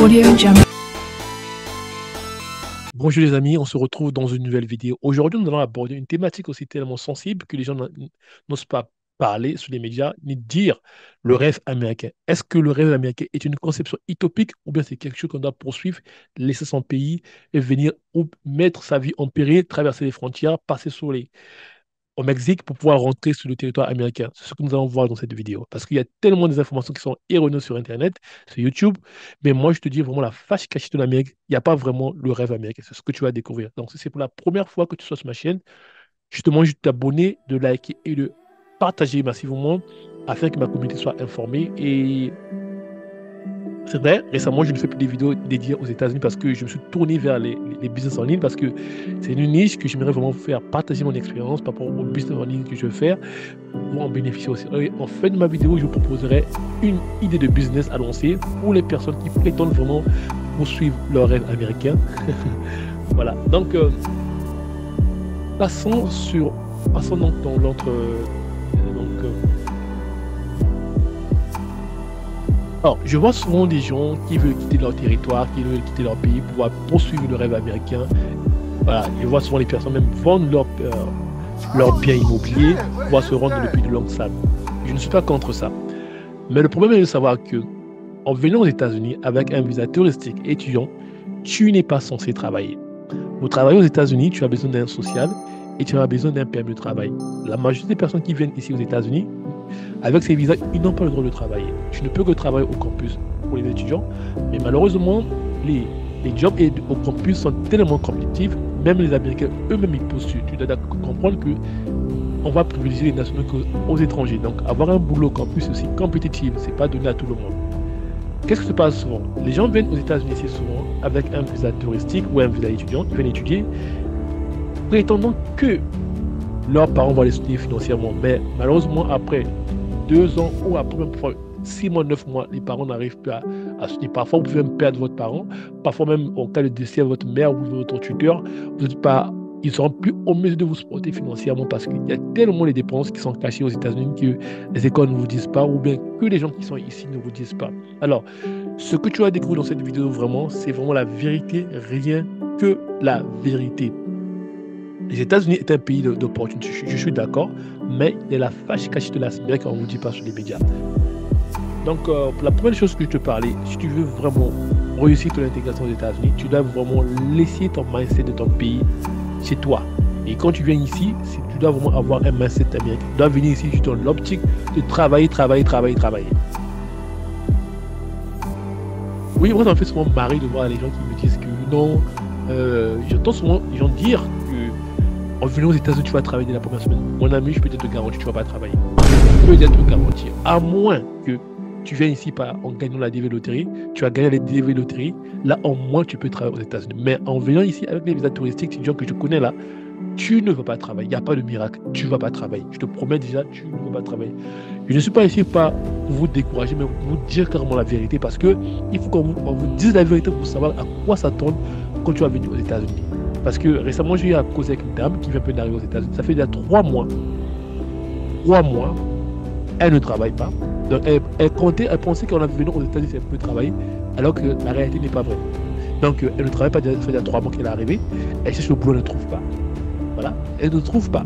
AudioJungle. Bonjour les amis, on se retrouve dans une nouvelle vidéo. Aujourd'hui, nous allons aborder une thématique aussi tellement sensible que les gens n'osent pas parler sur les médias ni dire le rêve américain. Est-ce que le rêve américain est une conception utopique ou bien c'est quelque chose qu'on doit poursuivre, laisser son pays et venir ou mettre sa vie en péril, traverser les frontières, passer sur les au Mexique pour pouvoir rentrer sur le territoire américain. C'est ce que nous allons voir dans cette vidéo. Parce qu'il y a tellement d'informations qui sont erronées sur Internet, sur YouTube. Mais moi, je te dis vraiment la face cachée de l'Amérique. Il n'y a pas vraiment le rêve américain. C'est ce que tu vas découvrir. Donc, si c'est pour la première fois que tu sois sur ma chaîne, je te demande juste de t'abonner, de liker et de partager massivement afin que ma communauté soit informée. Et c'est vrai, récemment, je ne fais plus des vidéos dédiées aux États-Unis parce que je me suis tourné vers les business en ligne parce que c'est une niche que j'aimerais vraiment faire partager mon expérience par rapport au business en ligne que je veux faire pour en bénéficier aussi. Et en fin de ma vidéo, je vous proposerai une idée de business à lancer pour les personnes qui prétendent vraiment poursuivre leur rêve américain. Voilà. Donc, passons donc dans l'entre. Alors, je vois souvent des gens qui veulent quitter leur territoire, qui veulent quitter leur pays pour pouvoir poursuivre le rêve américain. Voilà, je vois souvent les personnes même vendre leurs biens immobiliers pour pouvoir se rendre dans le pays de longue salle. Je ne suis pas contre ça. Mais le problème est de savoir que en venant aux États-Unis avec un visa touristique étudiant, tu n'es pas censé travailler. Pour travailler aux États-Unis, tu as besoin d'un social et tu as besoin d'un permis de travail. La majorité des personnes qui viennent ici aux États-Unis, avec ces visas, ils n'ont pas le droit de travailler. Tu ne peux que travailler au campus pour les étudiants. Mais malheureusement, les jobs au campus sont tellement compétitifs, même les Américains eux-mêmes ils postulent. Tu dois comprendre que on va privilégier les nationaux aux étrangers. Donc avoir un boulot au campus est aussi compétitif, c'est pas donné à tout le monde. Qu'est-ce qui se passe souvent? Les gens viennent aux États-Unis ici souvent avec un visa touristique ou un visa étudiant, ils viennent étudier, prétendant que leurs parents vont les soutenir financièrement. Mais malheureusement, après 2 ans ou après même 6 mois, 9 mois, les parents n'arrivent plus à soutenir. Parfois, vous pouvez même perdre votre parent. Parfois même, en cas de décès de votre mère ou de votre tuteur, ils ne seront plus en mesure de vous supporter financièrement parce qu'il y a tellement de dépenses qui sont cachées aux États-Unis que les écoles ne vous disent pas ou bien que les gens qui sont ici ne vous disent pas. Alors, ce que tu vas découvrir dans cette vidéo vraiment, c'est vraiment la vérité, rien que la vérité. Les États-Unis est un pays d'opportunité, je suis d'accord, mais il y a la fâche cachée de l'Amérique qu'on ne vous dit pas sur les médias. Donc, la première chose que je te parlais, si tu veux vraiment réussir ton intégration aux États-Unis, tu dois vraiment laisser ton mindset de ton pays chez toi. Et quand tu viens ici, tu dois vraiment avoir un mindset américain. Tu dois venir ici dans l'optique de travailler. Oui, moi, ça me fait souvent marrer de voir les gens qui me disent que non. J'entends souvent les gens dire que en venant aux États-Unis, tu vas travailler dès la première semaine. Mon ami, je peux te garantir, tu ne vas pas travailler. Je peux te garantir. À moins que tu viennes ici en gagnant la DV Loterie, tu as gagné la DV Loterie, là, au moins, tu peux travailler aux États-Unis. Mais en venant ici avec les visas touristiques, c'est des gens que je connais là, tu ne vas pas travailler. Il n'y a pas de miracle. Tu ne vas pas travailler. Je te promets déjà, tu ne vas pas travailler. Je ne suis pas ici pour vous décourager, mais pour vous dire carrément la vérité parce que il faut qu'on vous dise la vérité pour savoir à quoi s'attendre quand tu vas venir aux États-Unis. Parce que récemment, j'ai eu à causer avec une dame qui vient d'arriver aux États-Unis. Ça fait déjà 3 mois. 3 mois, elle ne travaille pas. Donc, elle pensait qu'en venant aux États-Unis, elle peut travailler, alors que la réalité n'est pas vraie. Donc, elle ne travaille pas, ça fait déjà 3 mois qu'elle est arrivée. Elle cherche le boulot, elle ne trouve pas. Voilà, elle ne trouve pas.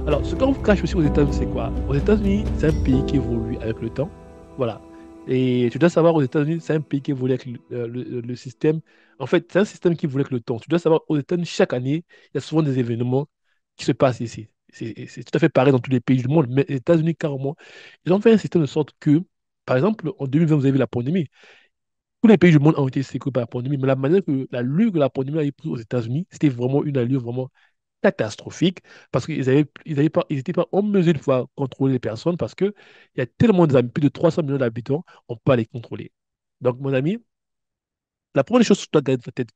Alors, ce qu'on cache aussi aux États-Unis, c'est quoi? Aux États-Unis, c'est un pays qui évolue avec le temps. Voilà. Et tu dois savoir, aux États-Unis, c'est un pays qui évolue avec le système. En fait, c'est un système qui évolue avec le temps. Tu dois savoir, aux États-Unis, chaque année, il y a souvent des événements qui se passent ici. C'est tout à fait pareil dans tous les pays du monde. Mais les États-Unis, carrément, ils ont fait un système de sorte que, par exemple, en 2020, vous avez vu la pandémie. Tous les pays du monde ont été secoués par la pandémie, mais la manière que l'allure que la pandémie a pris aux États-Unis, c'était vraiment une allure vraiment catastrophique parce qu'ils ils étaient pas en mesure de pouvoir contrôler les personnes parce qu'il y a tellement d'amis, plus de 300 millions d'habitants, on ne peut pas les contrôler. Donc, mon ami, la première des choses que tu dois garder dans ta tête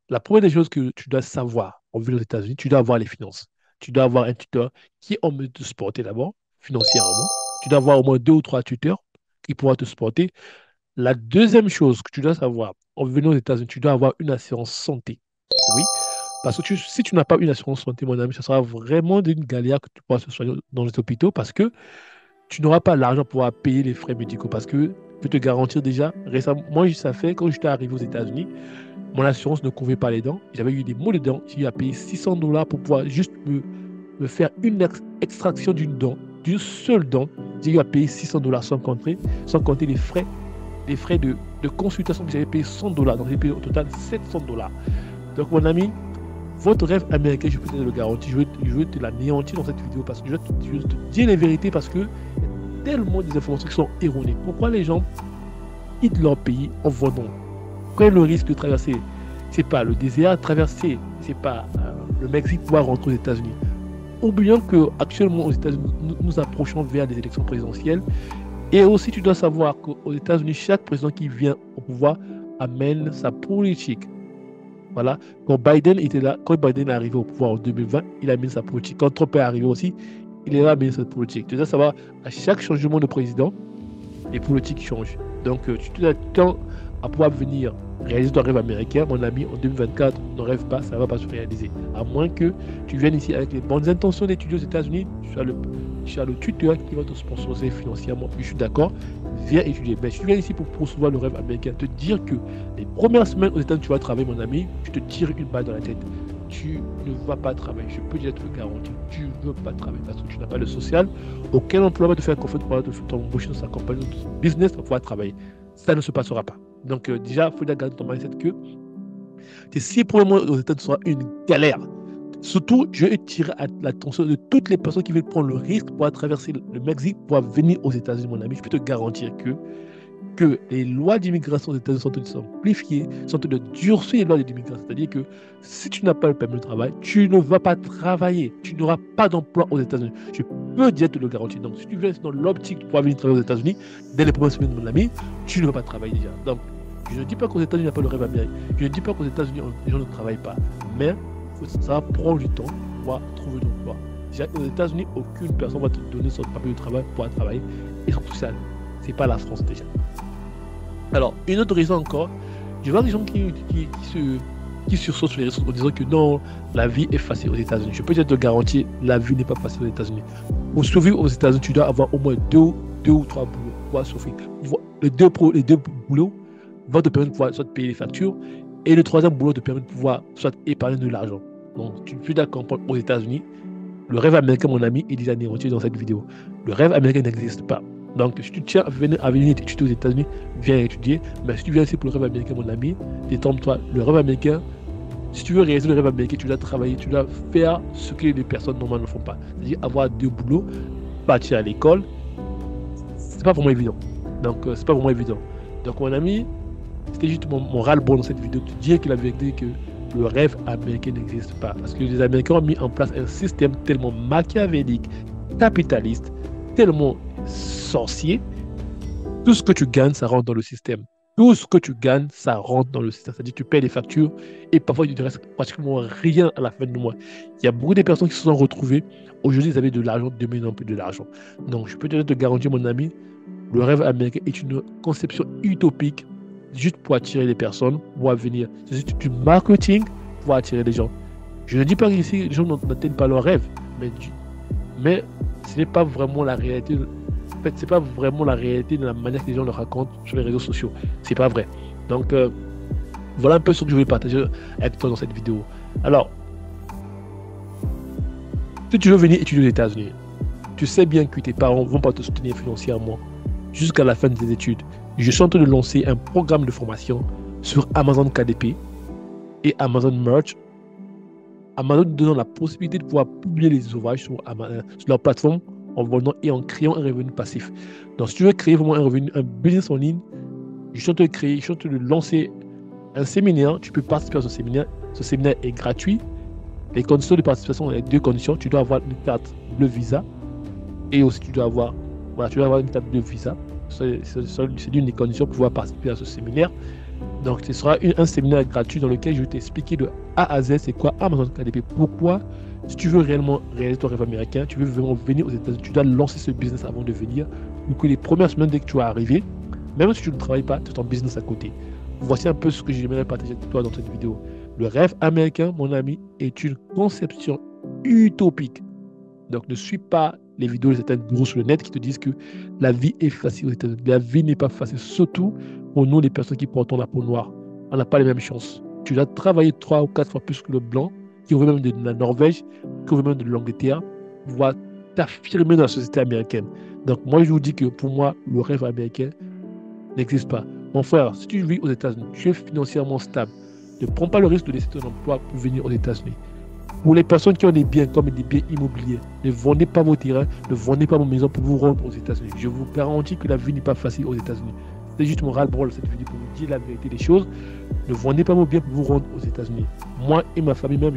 la première des choses que tu dois savoir en vue aux États-Unis, tu dois avoir les finances. Tu dois avoir un tuteur qui est en mesure de te supporter d'abord, financièrement. Tu dois avoir au moins 2 ou 3 tuteurs qui pourront te supporter. La deuxième chose que tu dois savoir en venant aux États-Unis, tu dois avoir une assurance santé. Oui, parce que si tu n'as pas une assurance santé, mon ami, ça sera vraiment d'une galère que tu pourras se soigner dans les hôpitaux parce que tu n'auras pas l'argent pour pouvoir payer les frais médicaux. Parce que peux te garantir déjà, récemment, moi, ça fait, quand j'étais arrivé aux États-Unis, mon assurance ne couvrait pas les dents. J'avais eu des maux de dents. J'ai eu à payer $600 pour pouvoir juste me faire une extraction d'une seule dent. J'ai eu à payer $600 sans compter les frais de consultation que j'avais payé $100. Donc j'ai payé au total $700. Donc mon ami, votre rêve américain, je peux te le garantir, je veux te l'anéantir dans cette vidéo parce que je veux te dire les vérités parce que il y a tellement des informations qui sont erronées. Pourquoi les gens quittent leur pays en venant? Prennent le risque de traverser, c'est pas le désert, traverser, c'est pas le Mexique pour rentrer aux États-Unis. Oublions qu'actuellement aux États-Unis, nous approchons vers des élections présidentielles. Et aussi, tu dois savoir qu'aux États-Unis, chaque président qui vient au pouvoir amène sa politique. Voilà. Quand Biden était là, quand Biden est arrivé au pouvoir en 2020, il a mis sa politique. Quand Trump est arrivé aussi, il a amené sa politique. Tu dois savoir, à chaque changement de président, les politiques changent. Donc, tu t'attends à pouvoir venir réaliser ton rêve américain. Mon ami, en 2024, ne rêve pas, ça ne va pas se réaliser. À moins que tu viennes ici avec les bonnes intentions d'étudier aux États-Unis, tu as le tuteur qui va te sponsoriser financièrement. Je suis d'accord, viens étudier. Mais si tu viens ici pour poursuivre le rêve américain, te dire que les premières semaines aux États-Unis, tu vas travailler, mon ami, je te tire une balle dans la tête. Tu ne vas pas travailler. Je peux déjà te le garantir. Tu ne veux pas travailler parce que tu n'as pas le social. Aucun employeur va te faire confiance pour t'embaucher dans sa compagnie, dans son business pour pouvoir travailler. Ça ne se passera pas. Donc déjà, il faut garder ton mindset que tes 6 premiers mois aux États-Unis sera une galère. Surtout, je vais tirer l'attention de toutes les personnes qui veulent prendre le risque pour traverser le Mexique, pour venir aux États-Unis, mon ami. Je peux te garantir que les lois d'immigration aux États-Unis sont en train de simplifier, sont en train de durcir les lois d'immigration. C'est-à-dire que si tu n'as pas le permis de travail, tu ne vas pas travailler. Tu n'auras pas d'emploi aux États-Unis. Je peux déjà te le garantir. Donc, si tu viens dans l'optique de pouvoir venir travailler aux États-Unis, dès les premières semaines, mon ami, tu ne vas pas travailler déjà. Donc, je ne dis pas qu'aux États-Unis, il n'y a pas le rêve américain. Je ne dis pas qu'aux États-Unis, les gens ne travaillent pas. Mais ça va prendre du temps pour pouvoir trouver un emploi. Déjà, aux États-Unis, aucune personne va te donner son papier de travail pour pouvoir travailler. Et surtout ça, ce n'est pas la France déjà. Alors, une autre raison encore, je vois des gens qui sursautent sur les réseaux en disant que non, la vie est facile aux États-Unis. Je peux te garantir, la vie n'est pas facile aux États-Unis. Pour survivre aux États-Unis, tu dois avoir au moins deux ou trois boulots pour survivre. Les deux boulots vont te permettre de pouvoir soit payer les factures et le troisième boulot te permet de pouvoir soit épargner de l'argent. Donc, tu peux comprendre aux États-Unis, le rêve américain, mon ami, est déjà anéanti dans cette vidéo. Le rêve américain n'existe pas. Donc, si tu tiens à venir étudier aux États-Unis, viens étudier. Mais si tu viens ici pour le rêve américain, mon ami, détrompe-toi. Le rêve américain, si tu veux réaliser le rêve américain, tu dois travailler, tu dois faire ce que les personnes normales ne font pas. C'est-à-dire avoir 2 boulots, partir à l'école. C'est pas vraiment évident. Donc, c'est pas vraiment évident. Donc, mon ami, c'était juste mon ras-le-bol dans cette vidéo. De dire que la vérité que le rêve américain n'existe pas. Parce que les Américains ont mis en place un système tellement machiavélique, capitaliste, tellement sorcier. Tout ce que tu gagnes, ça rentre dans le système. Tout ce que tu gagnes, ça rentre dans le système. C'est-à-dire que tu payes les factures et parfois il ne reste pratiquement rien à la fin du mois. Il y a beaucoup de personnes qui se sont retrouvées. Aujourd'hui, ils avaient de l'argent, demain, ils n'ont plus de l'argent. Donc, je peux te garantir, mon ami, le rêve américain est une conception utopique juste pour attirer les personnes, pour venir. C'est juste du marketing pour attirer les gens. Je ne dis pas qu'ici, les gens n'atteignent pas leur rêve, mais ce n'est pas vraiment la réalité. En fait, c'est pas vraiment la réalité de la manière que les gens le racontent sur les réseaux sociaux. C'est pas vrai. Donc, voilà un peu ce que je voulais partager avec toi dans cette vidéo. Alors, si tu veux venir étudier aux États-Unis, tu sais bien que tes parents ne vont pas te soutenir financièrement jusqu'à la fin de tes études. Je suis en train de lancer un programme de formation sur Amazon KDP et Amazon Merch. Amazon donnant la possibilité de pouvoir publier les ouvrages sur leur plateforme en vendant et en créant un revenu passif. Donc, si tu veux créer vraiment un business en ligne, je suis en train de lancer un séminaire. Tu peux participer à ce séminaire. Ce séminaire est gratuit. Les conditions de participation, il y a 2 conditions. Tu dois avoir une carte Bleu Visa et aussi tu dois avoir une carte Bleu Visa. C'est l'une des conditions pour pouvoir participer à ce séminaire. Donc, ce sera un séminaire gratuit dans lequel je vais t'expliquer de A à Z c'est quoi Amazon KDP. Pourquoi, si tu veux réellement réaliser ton rêve américain, tu veux vraiment venir aux États-Unis, tu dois lancer ce business avant de venir. Donc, les premières semaines, dès que tu vas arriver, même si tu ne travailles pas, tu as ton business à côté. Voici un peu ce que j'aimerais partager avec toi dans cette vidéo. Le rêve américain, mon ami, est une conception utopique. Donc, ne suis pas les vidéos de certains gourous sur le net qui te disent que la vie est facile aux États-Unis. La vie n'est pas facile, surtout pour nous, les personnes qui portons la peau noire. On n'a pas les mêmes chances. Tu dois travailler 3 ou 4 fois plus que le blanc, qui veut même de la Norvège, qui veut même de l'Angleterre, pour pouvoir t'affirmer dans la société américaine. Donc, moi, je vous dis que pour moi, le rêve américain n'existe pas. Mon frère, si tu vis aux États-Unis, tu es financièrement stable, ne prends pas le risque de laisser ton emploi pour venir aux États-Unis. Pour les personnes qui ont des biens comme des biens immobiliers, ne vendez pas vos terrains, ne vendez pas vos maisons pour vous rendre aux États-Unis. Je vous garantis que la vie n'est pas facile aux États-Unis. C'est juste mon ras-le-bol cette vidéo pour vous dire la vérité des choses. Ne vendez pas vos biens pour vous rendre aux États-Unis. Moi et ma famille même,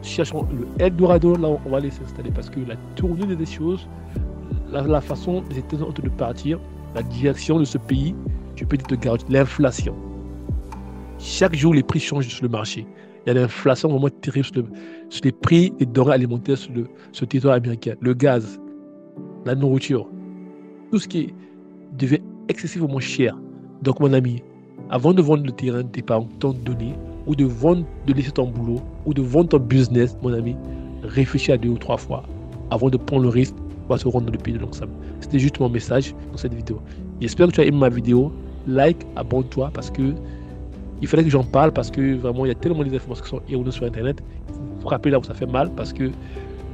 cherchons le Eldorado, là où on va aller s'installer parce que la tournure des choses, la façon des États-Unis de partir, la direction de ce pays, je peux te garantir l'inflation. Chaque jour, les prix changent sur le marché. Il y a l'inflation vraiment terrible sur les prix des denrées alimentaires sur le territoire américain. Le gaz, la nourriture, tout ce qui devient excessivement cher. Donc, mon ami, avant de vendre le terrain tes parents t'ont donné, ou de laisser ton boulot, ou de vendre ton business, mon ami, réfléchis à 2 ou 3 fois avant de prendre le risque de se rendre dans le pays de l'ensemble. C'était juste mon message dans cette vidéo. J'espère que tu as aimé ma vidéo. Like, abonne-toi parce que il fallait que j'en parle parce que vraiment il y a tellement d'informations qui sont erronées sur Internet. Il faut frapper là où ça fait mal parce que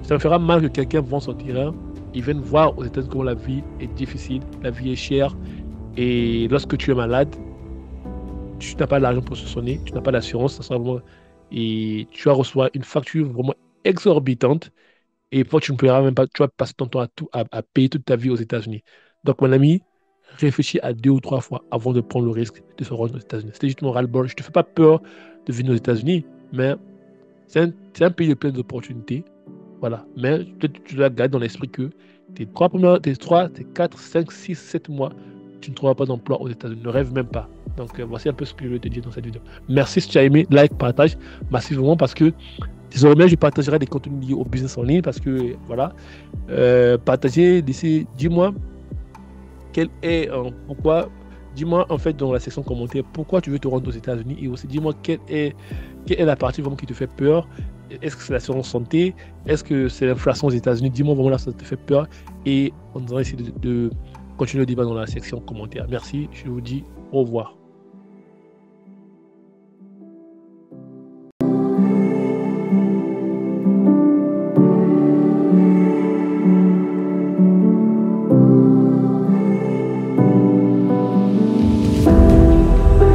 ça me fera mal que quelqu'un vende son terrain. Ils viennent voir aux États-Unis comment la vie est difficile, la vie est chère. Et lorsque tu es malade, tu n'as pas l'argent pour se soigner, tu n'as pas d'assurance, ça sera vraiment... et tu vas recevoir une facture vraiment exorbitante. Et puis tu ne pourras même pas, tu vas passer ton temps à payer toute ta vie aux États-Unis. Donc, mon ami, réfléchis à 2 ou 3 fois avant de prendre le risque de se rendre aux États-Unis. C'était juste mon ras-le-bol. Je ne te fais pas peur de venir aux États-Unis, mais c'est un pays de plein d'opportunités. Voilà. Mais tu dois garder dans l'esprit que tes 4, 5, 6, 7 mois, tu ne trouveras pas d'emploi aux États-Unis. Ne rêve même pas. Donc, voici un peu ce que je vais te dire dans cette vidéo. Merci si tu as aimé, like, partage massivement parce que désormais, je partagerai des contenus liés au business en ligne parce que, voilà, partagez, dis-moi dis-moi en fait dans la section commentaire pourquoi tu veux te rendre aux États-Unis et aussi dis-moi quelle est la partie vraiment qui te fait peur. Est-ce que c'est l'assurance santé? Est-ce que c'est l'inflation aux États-Unis? Dis-moi vraiment là, ça te fait peur et on va essayer de continuer le débat dans la section commentaire. Merci, je vous dis au revoir.